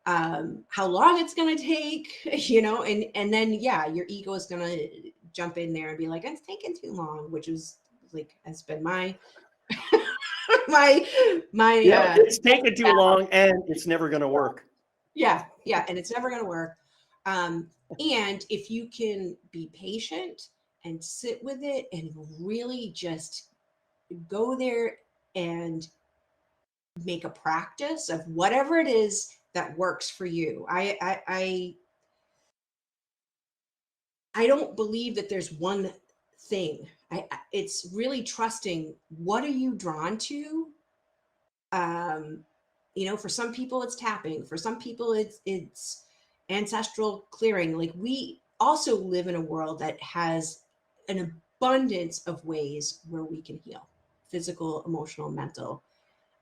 how long it's going to take, and then your ego is going to jump in there and be like, it's taking too long, which is like has been my It's taken too long and it's never going to work. Yeah, and it's never going to work. And if you can be patient and sit with it and really just go there and make a practice of whatever it is that works for you. I don't believe that there's one thing. It's really trusting, what are you drawn to? Um, for some people it's tapping, for some people it's ancestral clearing. Like, we also live in a world that has an abundance of ways where we can heal: physical, emotional, mental.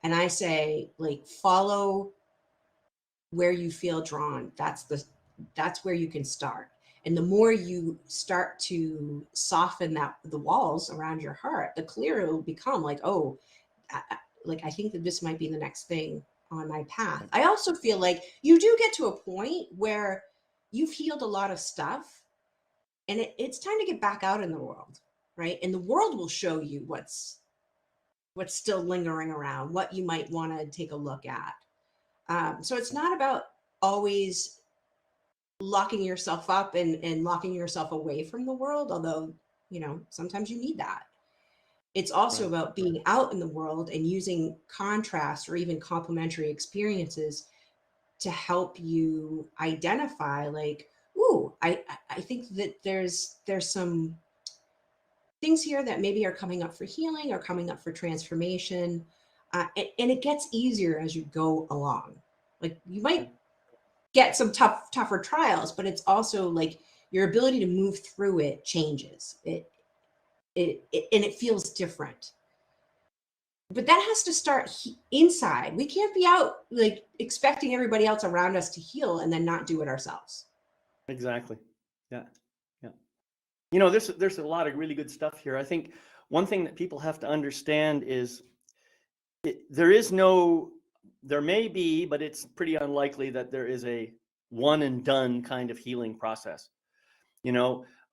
And I say, like, follow where you feel drawn. That's where you can start. And the more you start to soften the walls around your heart, the clearer it will become. Like, oh, I think that this might be the next thing on my path. I also feel like you do get to a point where you've healed a lot of stuff, and it's time to get back out in the world, right? And the world will show you what's still lingering around, what you might want to take a look at. So it's not about always locking yourself up and locking yourself away from the world, although, sometimes you need that. It's also Right. about being out in the world and using contrast or even complementary experiences to help you identify, like, ooh, I think that there's some things here that maybe are coming up for healing or coming up for transformation. And it gets easier as you go along. Like, you might get some tougher trials, but it's also like your ability to move through it changes. And it feels different. But that has to start inside. We can't be out, like, expecting everybody else around us to heal and then not do it ourselves. Exactly. Yeah. Yeah. There's a lot of really good stuff here. I think one thing that people have to understand is there may be, but it's pretty unlikely that there is a one and done kind of healing process.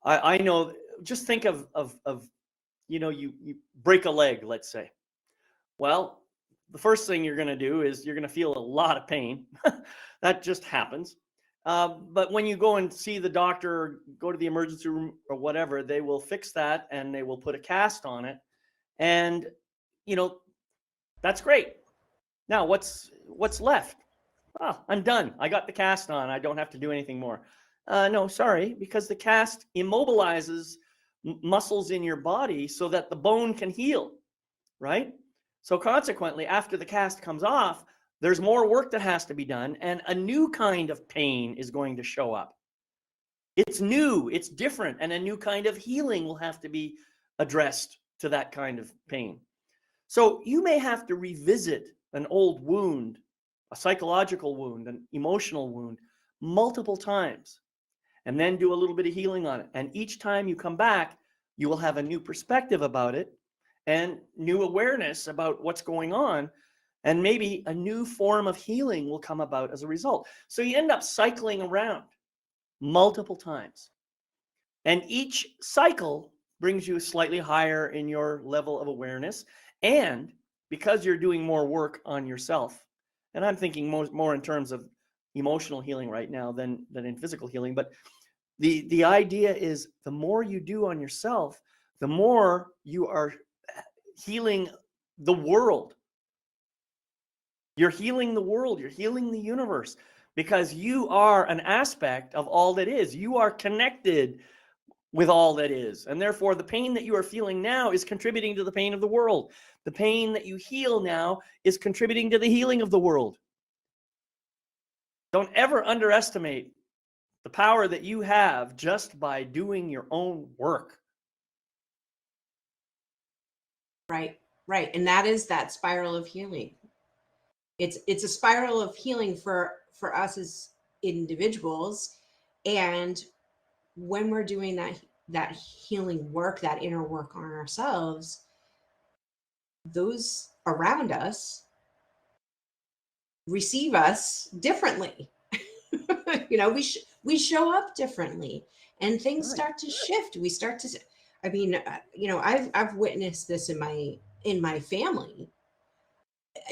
I know, just think of you break a leg, let's say. Well, the first thing you're going to do is you're going to feel a lot of pain. That just happens. But when you go and see the doctor, or go to the emergency room or whatever, they will fix that and they will put a cast on it. And, that's great. Now, what's left? Oh, I'm done. I got the cast on. I don't have to do anything more. No, sorry, because the cast immobilizes muscles in your body so that the bone can heal, right? So consequently, after the cast comes off, there's more work that has to be done, and a new kind of pain is going to show up. It's new, it's different, and a new kind of healing will have to be addressed to that kind of pain. So you may have to revisit an old wound, a psychological wound, an emotional wound, multiple times, and then do a little bit of healing on it. And each time you come back, you will have a new perspective about it and new awareness about what's going on. And maybe a new form of healing will come about as a result. So you end up cycling around multiple times. And each cycle brings you slightly higher in your level of awareness. And because you're doing more work on yourself, and I'm thinking more in terms of emotional healing right now than in physical healing, but the idea is, the more you do on yourself, the more you are healing the world. You're healing the world. You're healing the universe, because you are an aspect of all that is. You are connected with all that is. And therefore, the pain that you are feeling now is contributing to the pain of the world. The pain that you heal now is contributing to the healing of the world. Don't ever underestimate the power that you have just by doing your own work. Right. And that is that spiral of healing. It's a spiral of healing for us as individuals. And when we're doing that healing work, that inner work on ourselves, those around us receive us differently. We show up differently, and things start to shift. We start to, I've witnessed this in my family,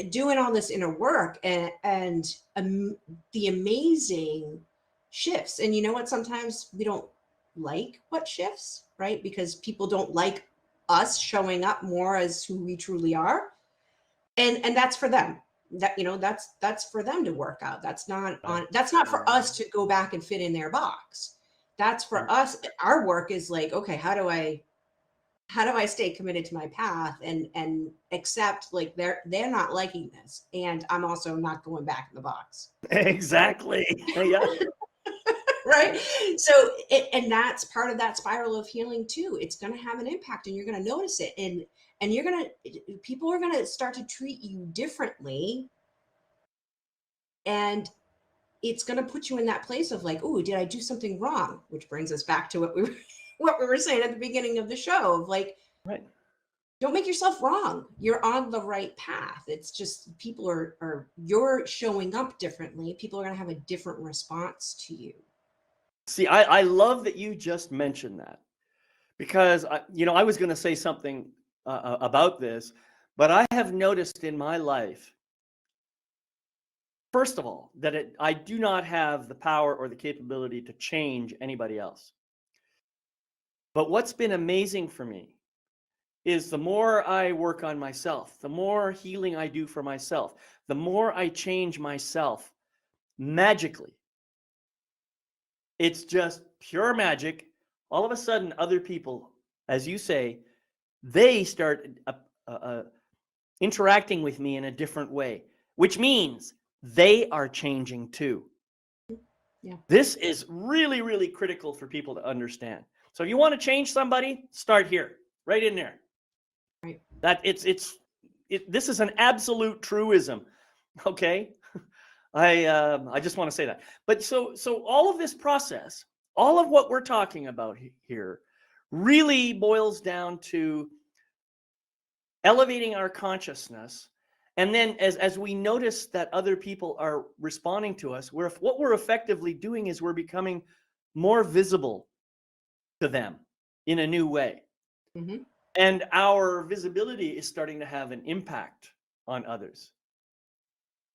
doing all this inner work, and the amazing shifts. And you know what? Sometimes we don't like what shifts, right? Because people don't like us showing up more as who we truly are. And that's for them. That's for them to work out. That's not for us to go back and fit in their box. That's Right. for us. Our work is like, okay, how do I stay committed to my path and accept like they're not liking this, and I'm also not going back in the box. Exactly. Yeah. Right. So and that's part of that spiral of healing too. It's going to have an impact, and you're going to notice it, and you're going to people are going to start to treat you differently, and it's going to put you in that place of like, oh, did I do something wrong? Which brings us back to what we were what we were saying at the beginning of the show of like, Right. don't make yourself wrong. You're on the right path. It's just people are you're showing up differently. People are going to have a different response to you. See, I love that you just mentioned that, because I was going to say something about this, but I have noticed in my life, first of all, that I do not have the power or the capability to change anybody else. But what's been amazing for me is the more I work on myself, the more healing I do for myself, the more I change myself magically. It's just pure magic. All of a sudden, other people, as you say, they start interacting with me in a different way, which means they are changing too. Yeah. This is really, really critical for people to understand. So if you want to change somebody, start here, right in there. Right. That this is an absolute truism. Okay. I just want to say that. But so all of this process, all of what we're talking about here, really boils down to elevating our consciousness. And then as we notice that other people are responding to us, what we're effectively doing is we're becoming more visible to them in a new way. Mm-hmm. And our visibility is starting to have an impact on others.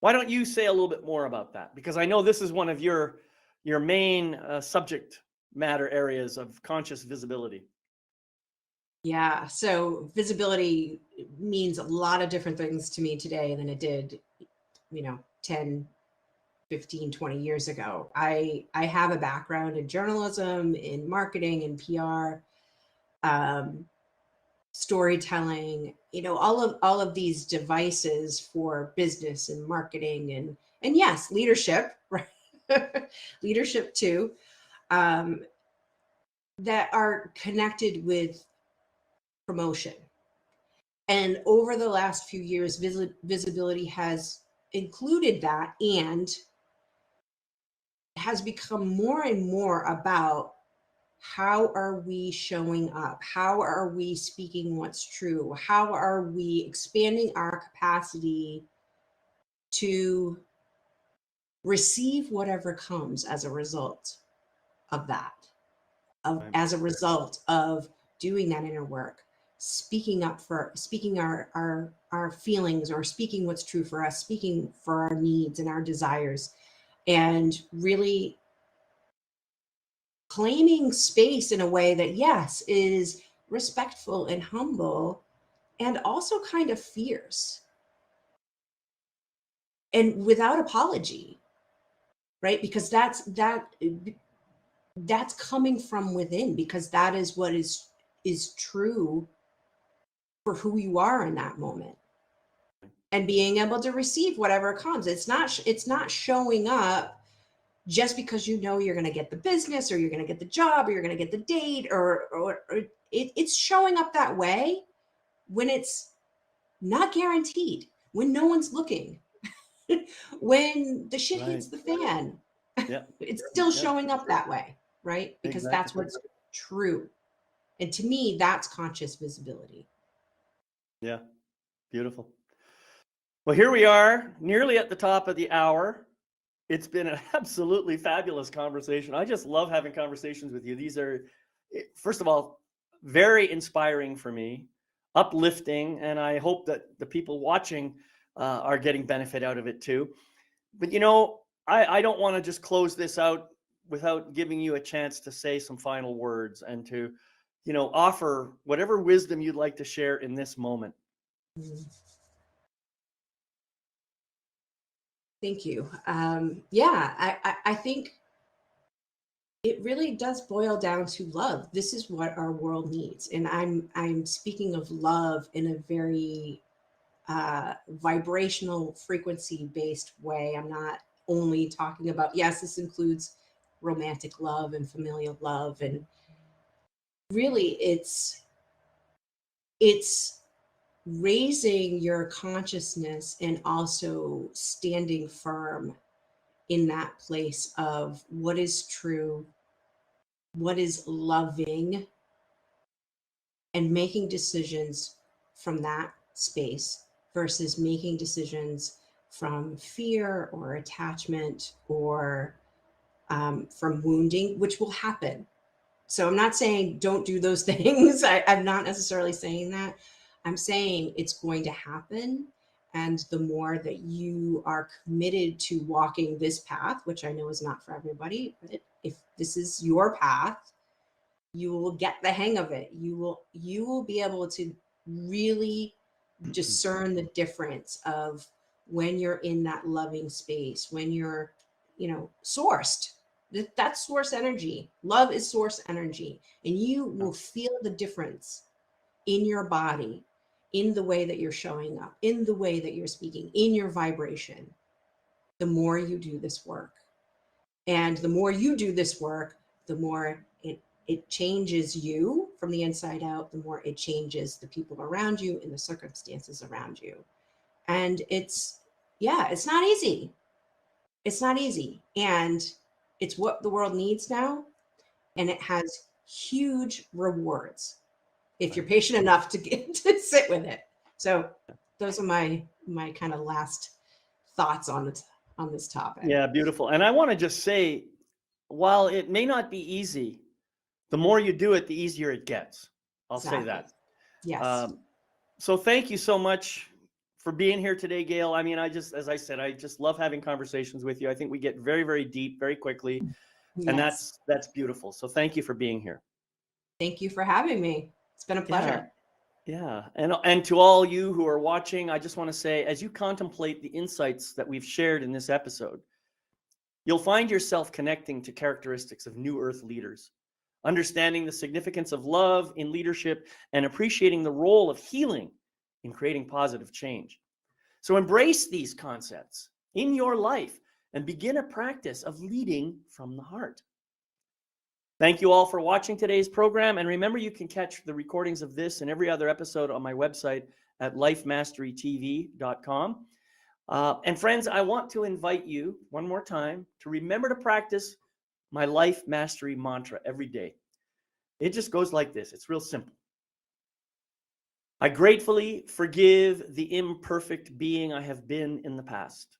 Why don't you say a little bit more about that? Because I know this is one of your main subject matter areas of conscious visibility. Yeah. So visibility means a lot of different things to me today than it did, 10, 15, 20 years ago. I have a background in journalism, in marketing and PR, um, storytelling, all of these devices for business and marketing and yes, leadership, right? Leadership too, um, that are connected with promotion. And over the last few years, visibility has included that and has become more and more about how are we showing up? How are we speaking what's true? How are we expanding our capacity to receive whatever comes as a result of that, Right. as a result of doing that inner work, speaking our feelings, or speaking what's true for us, speaking for our needs and our desires, and really claiming space in a way that, yes, is respectful and humble and also kind of fierce and without apology, right? Because that's coming from within, because that is what is true for who you are in that moment, and being able to receive whatever comes. It's not showing up just because you're going to get the business, or you're going to get the job, or you're going to get the date, or it's showing up that way when it's not guaranteed, when no one's looking, when the shit hits Right. the fan. Yeah. It's still Yeah. showing up that way, right? Because Exactly. that's what's true. And to me, that's conscious visibility. Yeah. Beautiful. Well, here we are, nearly at the top of the hour. It's been an absolutely fabulous conversation. I just love having conversations with you. These are, first of all, very inspiring for me, uplifting, and I hope that the people watching are getting benefit out of it too. But I don't want to just close this out without giving you a chance to say some final words and to, offer whatever wisdom you'd like to share in this moment. Mhm. Thank you. Yeah, I think it really does boil down to love. This is what our world needs. And I'm speaking of love in a very vibrational frequency based way. I'm not only talking about, yes, this includes romantic love and familial love. And really it's raising your consciousness and also standing firm in that place of what is true, what is loving, and making decisions from that space versus making decisions from fear or attachment or from wounding, which will happen. So I'm not saying don't do those things. I'm not necessarily saying that. I'm saying it's going to happen. And the more that you are committed to walking this path, which I know is not for everybody, but if this is your path, you will get the hang of it. You will be able to really discern the difference of when you're in that loving space, when you're, sourced. That's source energy. Love is source energy. And you will feel the difference in your body, in the way that you're showing up, in the way that you're speaking, in your vibration, the more you do this work. And the more you do this work, the more it changes you from the inside out, the more it changes the people around you and the circumstances around you. And it's not easy. It's not easy. And it's what the world needs now. And it has huge rewards if you're patient enough to get to sit with it. So those are my kind of last thoughts on this topic. Yeah, beautiful. And I want to just say, while it may not be easy, the more you do it, the easier it gets. I'll say that. Yes. So thank you so much for being here today, Gail. I mean, as I said, I just love having conversations with you. I think we get very, very deep very quickly. Yes. And that's beautiful. So thank you for being here. Thank you for having me. It's been a pleasure. Yeah. And to all you who are watching, I just want to say, as you contemplate the insights that we've shared in this episode, you'll find yourself connecting to characteristics of New Earth leaders, understanding the significance of love in leadership, and appreciating the role of healing in creating positive change. So embrace these concepts in your life and begin a practice of leading from the heart. Thank you all for watching today's program. And remember, you can catch the recordings of this and every other episode on my website at lifemasterytv.com. And friends, I want to invite you one more time to remember to practice my life mastery mantra every day. It just goes like this. It's real simple. I gratefully forgive the imperfect being I have been in the past.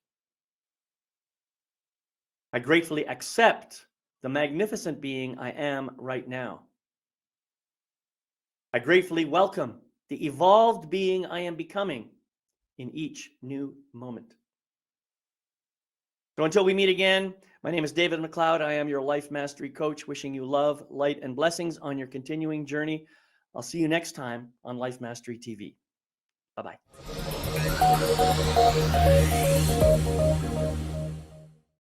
I gratefully accept the magnificent being I am right now. I gratefully welcome the evolved being I am becoming in each new moment. So until we meet again, my name is David McLeod. I am your life mastery coach, wishing you love, light, and blessings on your continuing journey. I'll see you next time on Life Mastery TV. Bye-bye.